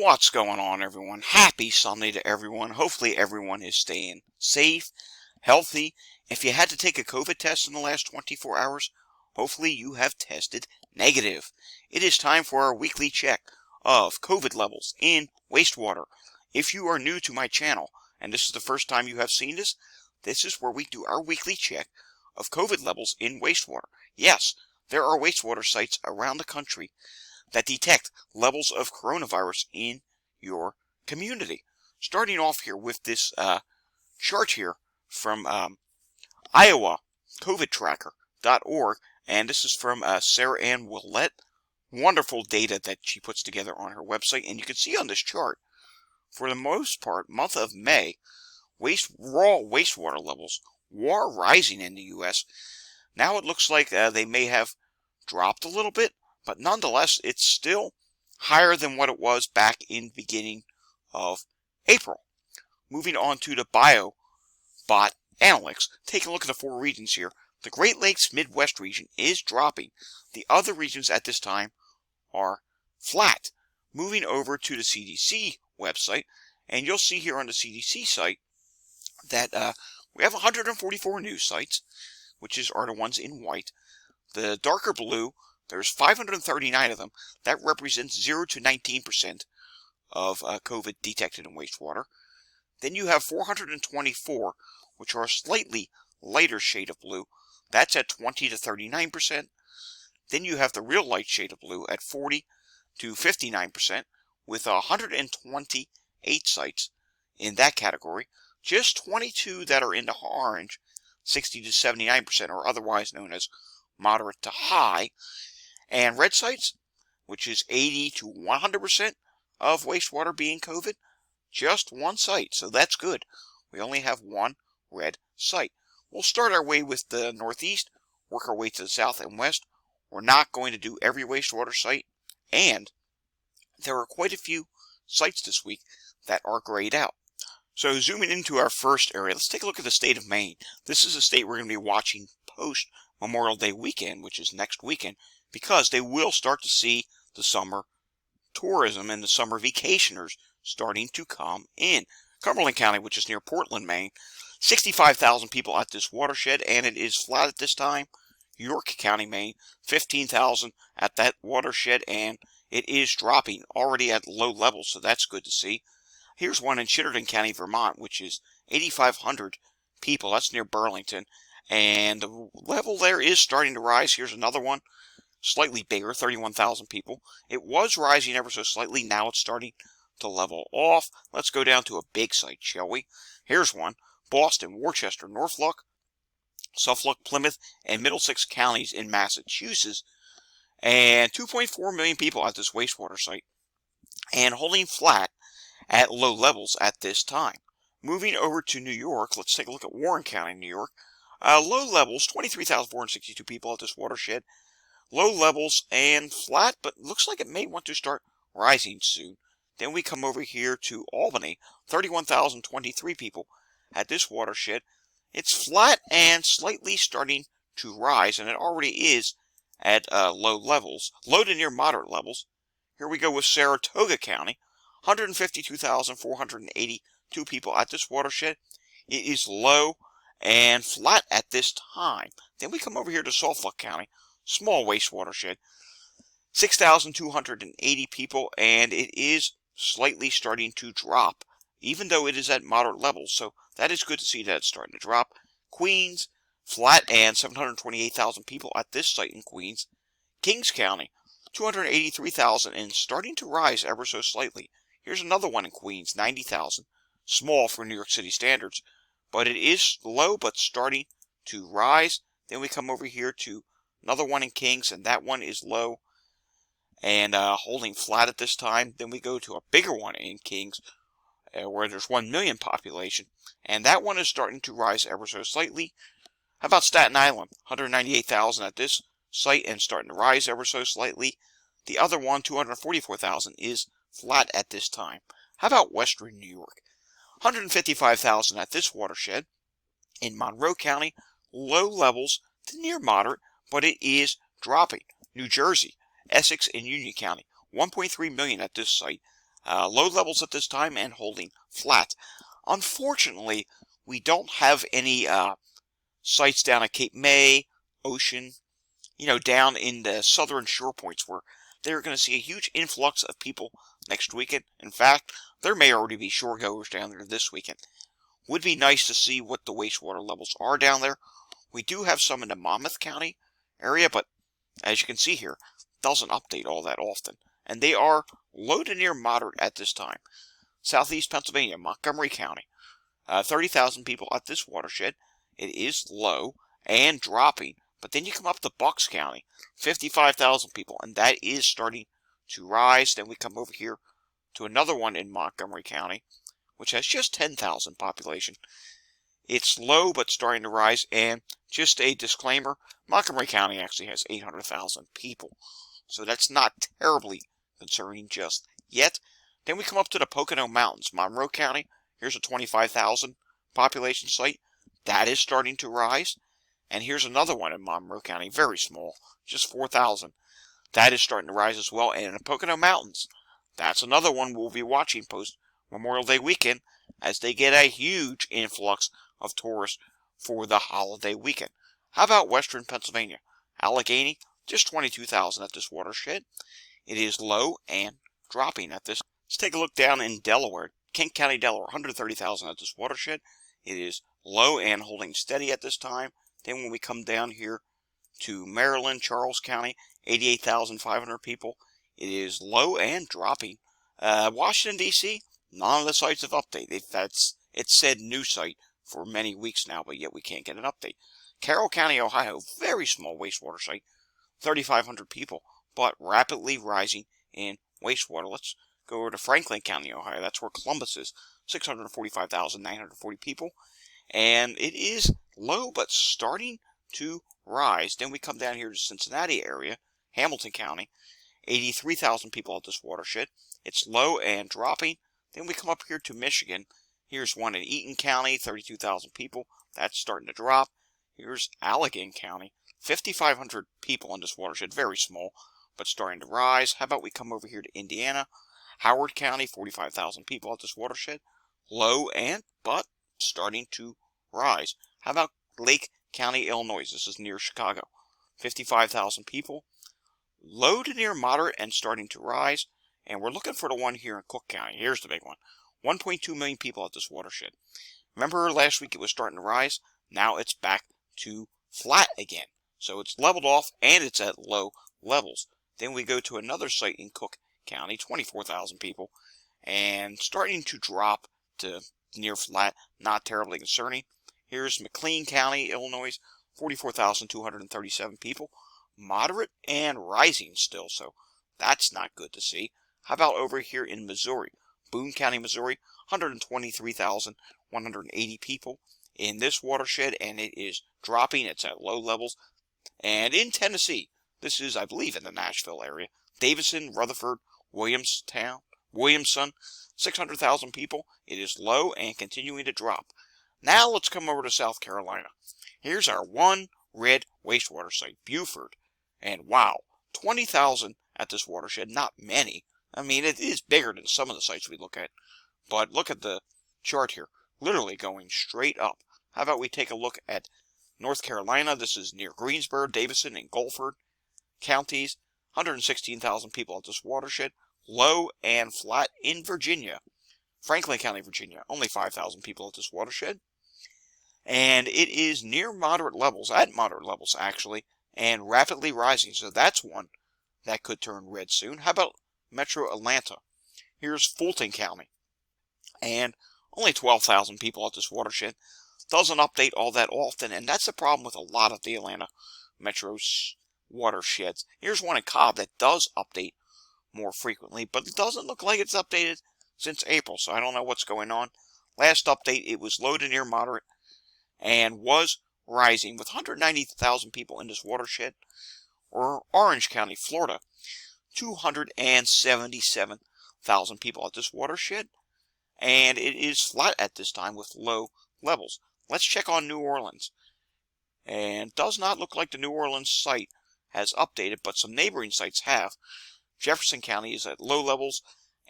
What's going on, everyone? Happy Sunday to everyone. Hopefully everyone is staying safe, healthy. If you had to take a COVID test in the last 24 hours, hopefully you have tested negative. It is time for our weekly check of COVID levels in wastewater. If you are new to my channel, and this is the first time you have seen this is where we do our weekly check of COVID levels in wastewater. Yes, there are wastewater sites around the country that detect levels of coronavirus in your community. Starting off here with this chart here from Iowa COVIDtracker.org, and this is from Sarah Ann Willett. Wonderful data that she puts together on her website, and you can see on this chart, for the most part, month of May, raw wastewater levels were rising in the U.S. Now it looks like they may have dropped a little bit, but nonetheless, it's still higher than what it was back in the beginning of April. Moving on to the BioBot Analytics, take a look at the four regions here. The Great Lakes Midwest region is dropping. The other regions at this time are flat. Moving over to the CDC website, and you'll see here on the CDC site that we have 144 news sites, which are the ones in white. The darker blue, there's 539 of them. That represents 0 to 19% of COVID detected in wastewater. Then you have 424, which are a slightly lighter shade of blue. That's at 20 to 39%. Then you have the real light shade of blue at 40 to 59%, with 128 sites in that category. Just 22 that are in the orange, 60 to 79%, or otherwise known as moderate to high. And red sites, which is 80 to 100% of wastewater being COVID, just one site, so that's good. We only have one red site. We'll start our way with the northeast, work our way to the south and west. We're not going to do every wastewater site, and there are quite a few sites this week that are grayed out. So zooming into our first area, let's take a look at the state of Maine. This is a state we're going to be watching post Memorial Day weekend, which is next weekend, because they will start to see the summer tourism and the summer vacationers starting to come in. Cumberland County, which is near Portland, Maine, 65,000 people at this watershed, and it is flat at this time. York County, Maine, 15,000 at that watershed, and it is dropping already at low levels, so that's good to see. Here's one in Chittenden County, Vermont, which is 8,500 people. That's near Burlington, and the level there is starting to rise. Here's another one, slightly bigger, 31,000 people. It was rising ever so slightly. Now it's starting to level off. Let's go down to a big site, shall we? Here's one, Boston, Worcester, Norfolk, Suffolk, Plymouth, and Middlesex counties in Massachusetts, and 2.4 million people at this wastewater site, and holding flat at low levels at this time. Moving over to New York, let's take a look at Warren County, New York. Low levels, 23,462 people at this watershed. Low levels and flat, but looks like it may want to start rising soon. Then we come over here to Albany, 31,023 people at this watershed. It's flat and slightly starting to rise, and it already is at low levels, low to near moderate levels. Here we go with Saratoga County, 152,482 people at this watershed. It is low and flat at this time. Then we come over here to Suffolk County, small wastewatershed, 6,280 people, and it is slightly starting to drop, even though it is at moderate levels. So that is good to see that it's starting to drop. Queens, flat and 728,000 people at this site in Queens. Kings County, 283,000 and starting to rise ever so slightly. Here's another one in Queens, 90,000. Small for New York City standards, but it is low but starting to rise. Then we come over here to another one in Kings, and that one is low and holding flat at this time. Then we go to a bigger one in Kings, where there's 1 million population, and that one is starting to rise ever so slightly. How about Staten Island? 198,000 at this site and starting to rise ever so slightly. The other one, 244,000, is flat at this time. How about Western New York? 155,000 at this watershed. In Monroe County, low levels to near moderate, but it is dropping. New Jersey, Essex, and Union County, 1.3 million at this site. Low levels at this time and holding flat. Unfortunately, we don't have any sites down at Cape May, Ocean, down in the southern shore points where they're going to see a huge influx of people next weekend. In fact, there may already be shoregoers down there this weekend. Would be nice to see what the wastewater levels are down there. We do have some in the Monmouth County area, but as you can see here, doesn't update all that often. And they are low to near moderate at this time. Southeast Pennsylvania, Montgomery County, 30,000 people at this watershed. It is low and dropping. But then you come up to Bucks County, 55,000 people, and that is starting to rise. Then we come over here to another one in Montgomery County, which has just 10,000 population. It's low but starting to rise, and just a disclaimer, Montgomery County actually has 800,000 people. So that's not terribly concerning just yet. Then we come up to the Pocono Mountains, Monroe County. Here's a 25,000 population site. That is starting to rise. And here's another one in Monroe County, very small, just 4,000. That is starting to rise as well. And in the Pocono Mountains, that's another one we'll be watching post Memorial Day weekend as they get a huge influx of tourists for the holiday weekend. How about Western Pennsylvania? Allegheny, just 22,000 at this watershed. It is low and dropping at this. Let's take a look down in Delaware. Kent County, Delaware, 130,000 at this watershed. It is low and holding steady at this time. Then when we come down here to Maryland, Charles County, 88,500 people. It is low and dropping. Washington, D.C., none of the sites have updated. It said new site for many weeks now, but yet we can't get an update. Carroll County, Ohio, very small wastewater site, 3,500 people, but rapidly rising in wastewater. Let's go over to Franklin County, Ohio. That's where Columbus is, 645,940 people. And it is low, but starting to rise. Then we come down here to Cincinnati area, Hamilton County, 83,000 people at this watershed. It's low and dropping. Then we come up here to Michigan. Here's one in Eaton County, 32,000 people. That's starting to drop. Here's Allegan County, 5,500 people in this watershed. Very small, but starting to rise. How about we come over here to Indiana? Howard County, 45,000 people at this watershed. Low and, but starting to rise. How about Lake County, Illinois? This is near Chicago. 55,000 people. Low to near moderate and starting to rise. And we're looking for the one here in Cook County. Here's the big one. 1.2 million people at this watershed. Remember last week it was starting to rise? Now it's back to flat again. So it's leveled off and it's at low levels. Then we go to another site in Cook County, 24,000 people. And starting to drop to near flat, not terribly concerning. Here's McLean County, Illinois, 44,237 people. Moderate and rising still, so that's not good to see. How about over here in Missouri? Boone County, Missouri, 123,180 people in this watershed, and it is dropping. It's at low levels. And in Tennessee, this is, I believe, in the Nashville area, Davison, Rutherford, Williamson, 600,000 people. It is low and continuing to drop. Now let's come over to South Carolina. Here's our one red wastewater site, Beaufort. And wow, 20,000 at this watershed, not many. I mean, it is bigger than some of the sites we look at. But look at the chart here, literally going straight up. How about we take a look at North Carolina? This is near Greensboro, Davison, and Guilford counties. 116,000 people at this watershed. Low and flat in Virginia. Franklin County, Virginia, only 5,000 people at this watershed. And it is near moderate levels, at moderate levels actually, and rapidly rising. So that's one that could turn red soon. How about Metro Atlanta? Here's Fulton County. And only 12,000 people at this watershed. Doesn't update all that often, and that's the problem with a lot of the Atlanta Metro watersheds. Here's one in Cobb that does update more frequently, but it doesn't look like it's updated since April, so I don't know what's going on. Last update, it was low to near moderate and was rising with 190,000 people in this watershed. Or Orange County, Florida, 277,000 people at this watershed, and it is flat at this time with low levels. Let's check on New Orleans, and does not look like the New Orleans site has updated, but some neighboring sites have. Jefferson County is at low levels,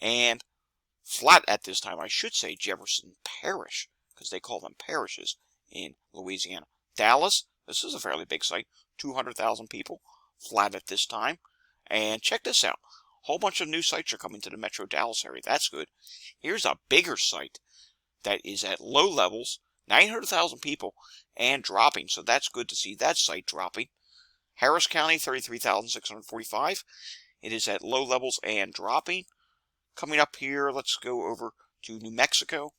and flat at this time. I should say Jefferson Parish, because they call them parishes in Louisiana. Dallas, this is a fairly big site, 200,000 people, flat at this time. And check this out. A whole bunch of new sites are coming to the Metro Dallas area. That's good. Here's a bigger site that is at low levels, 900,000 people, and dropping. So that's good to see that site dropping. Harris County, 33,645. It is at low levels and dropping. Coming up here, let's go over to New Mexico,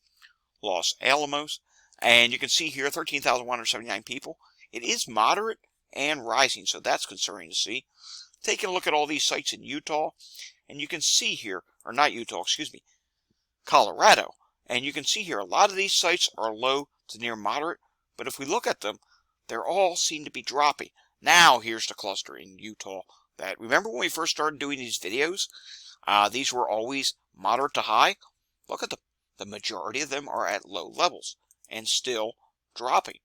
Los Alamos. And you can see here, 13,179 people. It is moderate and rising, so that's concerning to see. Taking a look at all these sites in Utah, and you can see here, or not Utah, excuse me, Colorado. And you can see here, a lot of these sites are low to near moderate, but if we look at them, they're all seem to be dropping. Now, here's the cluster in Utah that, remember when we first started doing these videos? These were always moderate to high. Look at them. The majority of them are at low levels and still dropping.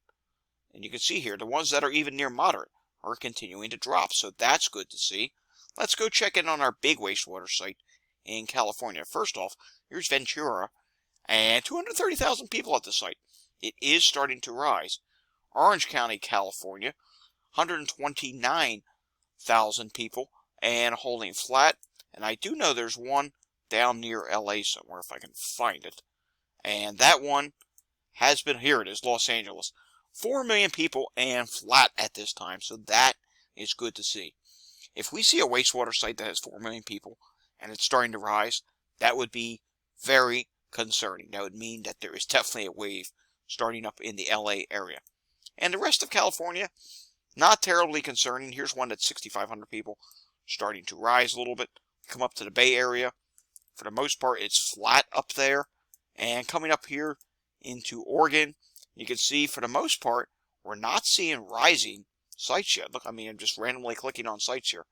And you can see here, the ones that are even near moderate are continuing to drop, so that's good to see. Let's go check in on our big wastewater site in California. First off, here's Ventura, and 230,000 people at the site. It is starting to rise. Orange County, California, 129,000 people and holding flat. And I do know there's one down near LA somewhere, if I can find it. And that one has been, here it is, Los Angeles. 4 million people and flat at this time, so that is good to see. If we see a wastewater site that has 4 million people and it's starting to rise, that would be very concerning. That would mean that there is definitely a wave starting up in the LA area. And the rest of California, not terribly concerning. Here's one that's 6,500 people, starting to rise a little bit. Come up to the Bay Area. For the most part, it's flat up there. And coming up here into Oregon, you can see for the most part, we're not seeing rising sites yet. Look, I mean, I'm just randomly clicking on sites here.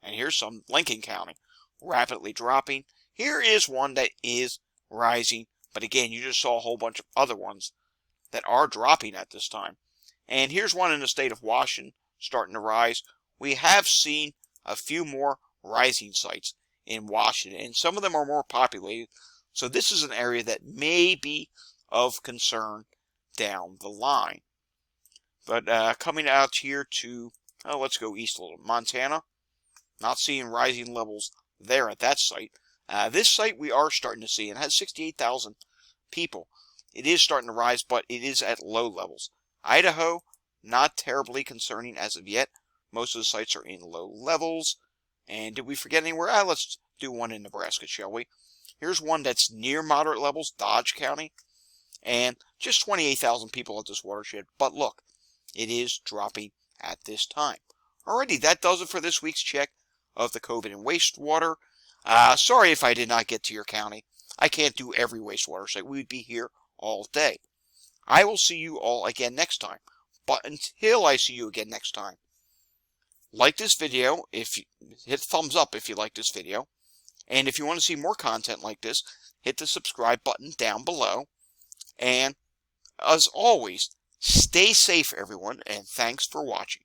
And here's some Lincoln County, rapidly dropping. Here is one that is rising. But again, you just saw a whole bunch of other ones that are dropping at this time. And here's one in the state of Washington starting to rise. We have seen a few more rising sites in Washington, and some of them are more populated. So this is an area that may be of concern down the line. But coming out here to, let's go east a little. Montana, not seeing rising levels there at that site. This site we are starting to see, and has 68,000 people. It is starting to rise, but it is at low levels. Idaho, not terribly concerning as of yet. Most of the sites are in low levels. And did we forget anywhere? Let's do one in Nebraska, shall we? Here's one that's near moderate levels, Dodge County. And just 28,000 people at this watershed. But look, it is dropping at this time. Alrighty, that does it for this week's check of the COVID and wastewater. Sorry if I did not get to your county. I can't do every wastewater site. We would be here all day. I will see you all again next time. But until I see you again next time, like this video, hit thumbs up if you like this video. And if you want to see more content like this, hit the subscribe button down below. And as always, stay safe everyone, and thanks for watching.